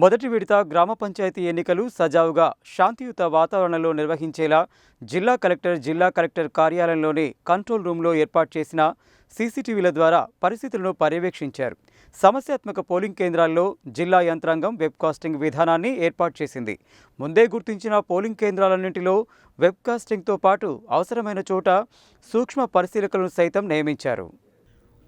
మొదటి విడత గ్రామ పంచాయతీ ఎన్నికలు సజావుగా శాంతియుత వాతావరణంలో నిర్వహించేలా జిల్లా కలెక్టర్ కార్యాలయంలోని కంట్రోల్ రూమ్లో ఏర్పాటు చేసిన సీసీటీవీల ద్వారా పరిస్థితులను పర్యవేక్షించారు. సమస్యాత్మక పోలింగ్ కేంద్రాల్లో జిల్లా యంత్రాంగం వెబ్కాస్టింగ్ విధానాన్ని ఏర్పాటు చేసింది. ముందే గుర్తించిన పోలింగ్ కేంద్రాలన్నింటిలో వెబ్కాస్టింగ్తో పాటు అవసరమైన చోట సూక్ష్మ పరిశీలకులను సైతం నియమించారు.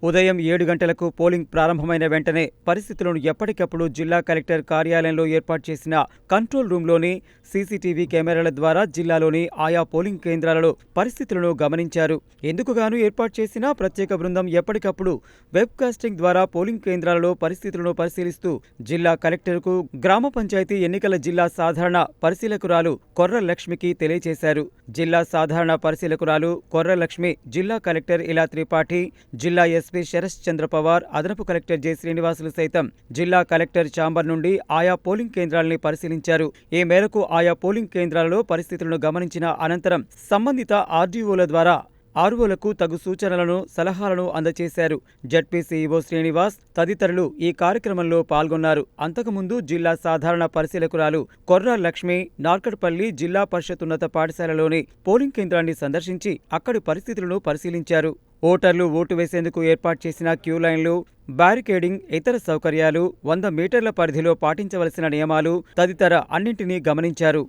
ఉదయం 7 గంటలకు పోలింగ్ ప్రారంభమైన వెంటనే పరిస్థితులను ఎప్పటికప్పుడు జిల్లా కలెక్టర్ కార్యాలయంలో ఏర్పాటు చేసిన కంట్రోల్ రూమ్లోని సీసీటీవీ కెమెరాల ద్వారా జిల్లాలోని ఆయా పోలింగ్ కేంద్రాలలో పరిస్థితులను గమనించారు. ఎందుకుగాను ఏర్పాటు చేసిన ప్రత్యేక బృందం ఎప్పటికప్పుడు వెబ్కాస్టింగ్ ద్వారా పోలింగ్ కేంద్రాలలో పరిస్థితులను పరిశీలిస్తూ జిల్లా కలెక్టర్కు గ్రామ పంచాయతీ ఎన్నికల జిల్లా సాధారణ పరిశీలకురాలు కొర్ర లక్ష్మికి తెలియజేశారు. జిల్లా సాధారణ పరిశీలకురాలు కొర్ర లక్ష్మి జిల్లా కలెక్టర్ ఇలా త్రిపాఠి, జిల్లా ఎస్పీ శరత్ చంద్ర పవార్, అదనపు కలెక్టర్ జె శ్రీనివాసులు సైతం జిల్లా కలెక్టర్ ఛాంబర్ నుండి ఆయా పోలింగ్ కేంద్రాలని పరిశీలించారు. ఈ మేరకు ఆయా పోలింగ్ కేంద్రాలలో పరిస్థితులను గమనించిన అనంతరం సంబంధిత ఆర్డీఓల ద్వారా ఆర్ఓలకు తగు సూచనలను, సలహాలను అందజేశారు. జడ్పీ సీఈఓ శ్రీనివాస్ తదితరులు ఈ కార్యక్రమంలో పాల్గొన్నారు. అంతకుముందు జిల్లా సాధారణ పరిశీలకురాలు కొర్ర లక్ష్మి నార్కట్పల్లి జిల్లా పరిషత్ ఉన్నత పాఠశాలలోని పోలింగ్ కేంద్రాన్ని సందర్శించి అక్కడి పరిస్థితులను పరిశీలించారు. ఓటర్లు ఓటు వేసేందుకు ఏర్పాటు చేసిన క్యూ లైన్లు, బ్యారికేడింగ్, ఇతర సౌకర్యాలు, 100 మీటర్ల పరిధిలో పాటించవలసిన నియమాలు తదితర అన్నింటినీ గమనించారు.